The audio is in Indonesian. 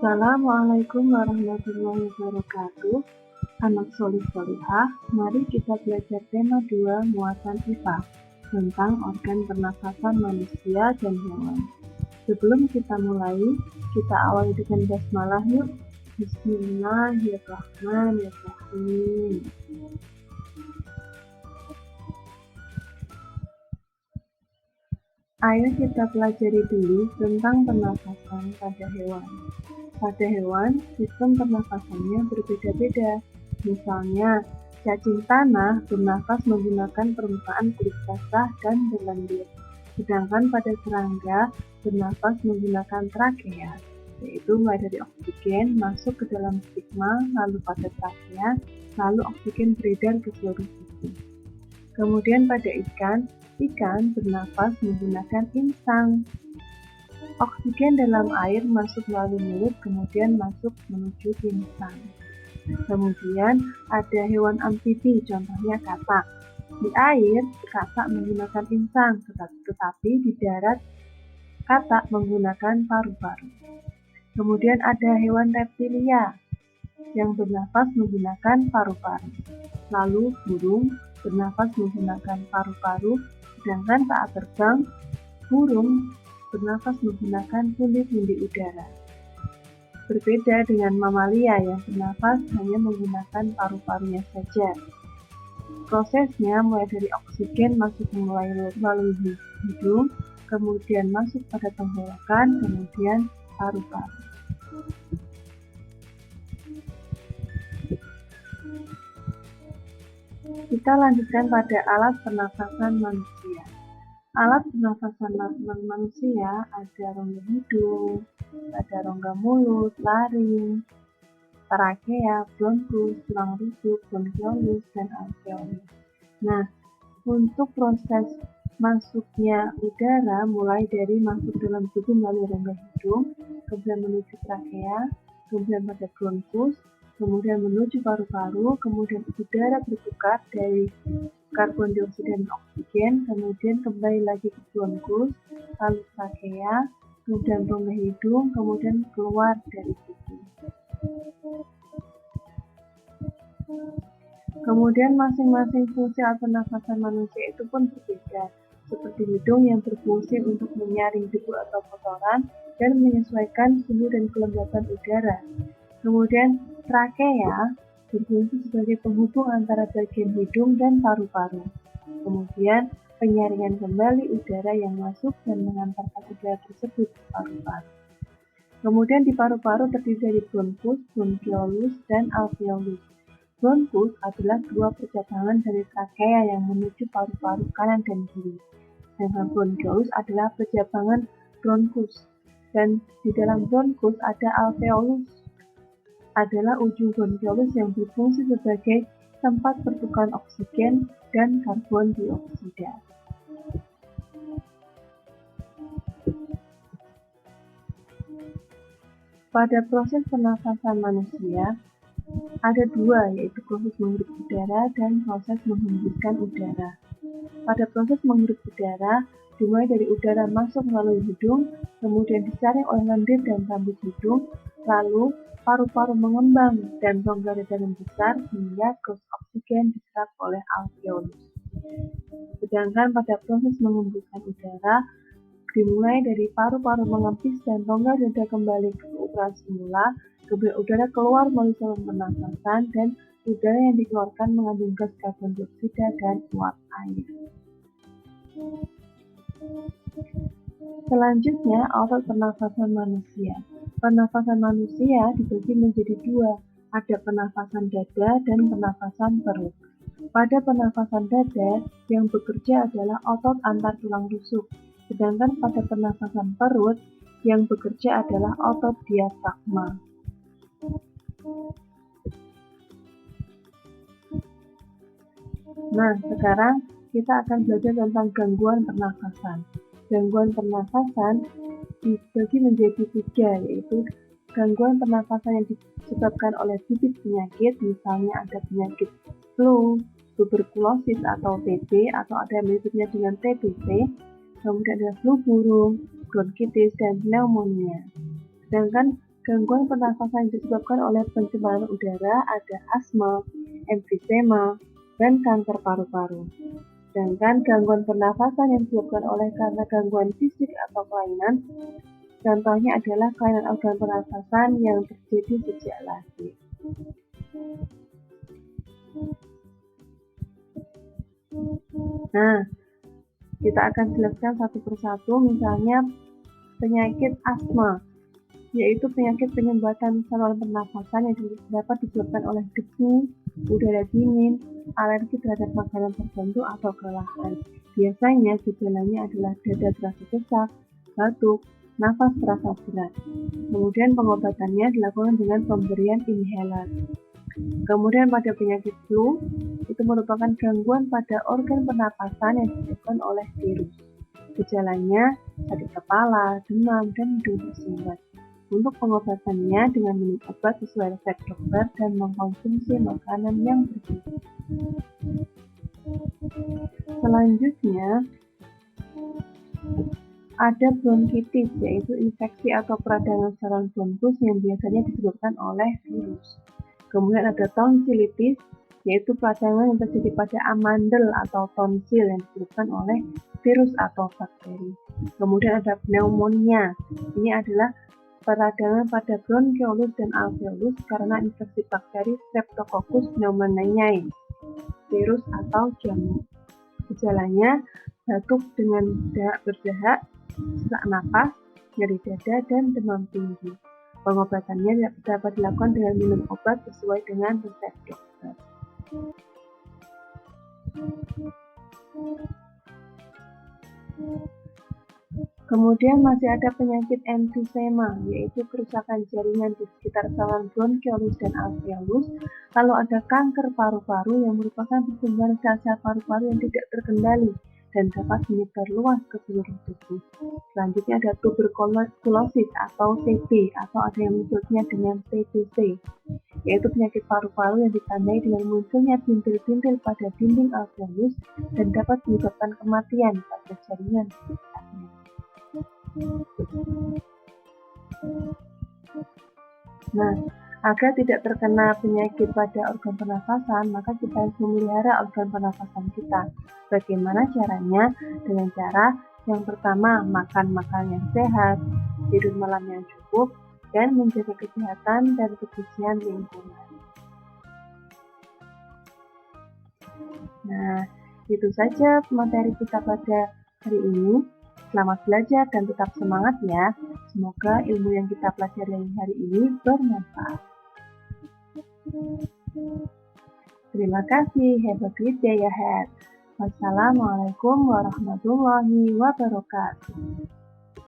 Assalamualaikum warahmatullahi wabarakatuh. Anak solih solihah, mari kita belajar tema 2 muatan IPA tentang organ pernafasan manusia dan hewan. Sebelum kita mulai, kita awali dengan basmalah yuk. Bismillahirrahmanirrahim. Ayo kita pelajari dulu tentang pernafasan pada hewan. Pada hewan, sistem pernafasannya berbeda-beda. Misalnya, cacing tanah bernafas menggunakan permukaan kulit basah dan berlendir. Sedangkan pada serangga bernafas menggunakan trakea, yaitu mulai dari oksigen masuk ke dalam stigma, lalu pada trakea, lalu oksigen beredar ke seluruh tubuh. Kemudian pada ikan bernafas menggunakan insang. Oksigen dalam air masuk melalui mulut, kemudian masuk menuju insang. Kemudian ada hewan amfibi, contohnya katak. Di air, katak menggunakan insang, tetapi di darat, katak menggunakan paru-paru. Kemudian ada hewan reptilia yang bernafas menggunakan paru-paru. Lalu burung bernafas menggunakan paru-paru, sedangkan saat terbang, burung bernafas menggunakan pundi-pundi udara. Berbeda dengan mamalia yang bernafas hanya menggunakan paru-parunya saja. Prosesnya mulai dari oksigen masuk melalui hidung, kemudian masuk pada tenggorokan, kemudian paru-paru. Kita lanjutkan pada alat pernafasan manusia. Alat pernafasan manusia ada rongga hidung, ada rongga mulut, laring, trakea, bronkus, tulang rusuk, bronkiolus, dan alveolus. Nah, untuk proses masuknya udara mulai dari masuk dalam tubuh melalui rongga hidung, kemudian menuju trakea, kemudian pada bronkus, kemudian menuju paru-paru, kemudian udara bertukar dari karbon dioksida dan oksigen, kemudian kembali lagi ke bronkus, lalu trakea, kemudian rongga hidung, kemudian keluar dari tubuh. Kemudian masing-masing fungsi alat pernafasan manusia itu pun berbeda, seperti hidung yang berfungsi untuk menyaring debu atau kotoran dan menyesuaikan suhu dan kelembapan udara. Kemudian trakea berfungsi sebagai penghubung antara bagian hidung dan paru-paru. Kemudian penyaringan kembali udara yang masuk dan mengantarkan udara tersebut ke paru-paru. Kemudian di paru-paru terdiri dari bronkus, bronkiolus, dan alveolus. Bronkus adalah dua percabangan dari trakea yang menuju paru-paru kanan dan kiri. Sedangkan bronkiolus adalah percabangan bronkus. Dan di dalam bronkus ada alveolus, adalah ujung bronkiolus yang berfungsi sebagai tempat pertukaran oksigen dan karbon dioksida. Pada proses pernafasan manusia, ada dua, yaitu proses menghirup udara dan proses menghembuskan udara. Pada proses menghirup udara, dimulai dari udara masuk melalui hidung, kemudian disaring oleh lendir dan rambut hidung, lalu paru-paru mengembang dan rongga dada membesar hingga gas oksigen diserap oleh alveolus. Sedangkan pada proses menghembuskan udara, dimulai dari paru-paru mengepis dan rongga dada kembali ke ukuran semula, kemudian udara keluar melalui saluran pernafasan dan udara yang dikeluarkan mengandung gas karbon dioksida dan uap air. Selanjutnya, otot pernafasan manusia. Pernafasan manusia dibagi menjadi dua, ada pernafasan dada dan pernafasan perut. Pada pernafasan dada, yang bekerja adalah otot antar tulang rusuk, sedangkan pada pernafasan perut, yang bekerja adalah otot diafragma. Nah, sekarang kita akan belajar tentang gangguan pernafasan. Gangguan pernafasan dibagi menjadi 3, yaitu gangguan pernafasan yang disebabkan oleh bibit penyakit, misalnya ada penyakit flu, tuberkulosis atau TB, atau ada yang miripnya dengan TBC, kemudian ada flu burung, bronkitis, dan pneumonia. Sedangkan Gangguan pernafasan yang disebabkan oleh pencemaran udara ada asma, emfisema, dan kanker paru-paru. Sedangkan gangguan pernafasan yang disebabkan oleh karena gangguan fisik atau kelainan, contohnya adalah kelainan organ pernafasan yang terjadi sejak lahir. Nah, kita akan jelaskan satu persatu, misalnya penyakit asma, yaitu penyakit penyumbatan saluran pernafasan yang dapat disebabkan oleh debu, udara dingin, alergi terhadap makanan tertentu, atau kelelahan. Biasanya gejalanya adalah dada terasa sesak, batuk, nafas terasa berat. Kemudian pengobatannya dilakukan dengan pemberian inhaler. Kemudian pada penyakit flu, itu merupakan gangguan pada organ pernapasan yang disebabkan oleh virus. Gejalanya sakit kepala, demam, dan hidung bersumbat. Untuk pengobatannya dengan minum obat sesuai resep dokter dan mengkonsumsi makanan yang bergizi. Selanjutnya, ada bronkitis, yaitu infeksi atau peradangan saluran bronkus yang biasanya disebabkan oleh virus. Kemudian ada tonsilitis, yaitu peradangan yang terjadi pada amandel atau tonsil yang disebabkan oleh virus atau bakteri. Kemudian ada pneumonia, ini adalah peradangan pada bronkiolus dan alveolus karena infeksi bakteri Streptococcus pneumoniae, virus atau jamur. Gejalanya batuk dengan dahak berdahak, sesak napas, nyeri dada, dan demam tinggi. Pengobatannya dapat dilakukan dengan minum obat sesuai dengan resep dokter. Kemudian masih ada penyakit emfisema, yaitu kerusakan jaringan di sekitar saluran bronkiolus dan alveolus. Lalu ada kanker paru-paru yang merupakan pertumbuhan sel-sel paru-paru yang tidak terkendali dan dapat menyebar luas ke seluruh tubuh. Selanjutnya ada tuberkulosis atau TB, atau ada yang menyebutnya dengan TBC, yaitu penyakit paru-paru yang ditandai dengan munculnya bintil-bintil pada dinding alveolus dan dapat menyebabkan kematian pada jaringan sekitarnya. Nah, agar tidak terkena penyakit pada organ pernafasan, maka kita harus memelihara organ pernafasan kita. Bagaimana caranya? Dengan cara yang pertama, makan makanan yang sehat, tidur malam yang cukup, dan menjaga kesehatan dan kebersihan lingkungan. Nah, itu saja materi kita pada hari ini. Selamat belajar dan tetap semangat ya. Semoga ilmu yang kita pelajari hari ini bermanfaat. Terima kasih. Have a great day ahead. Wassalamualaikum warahmatullahi wabarakatuh.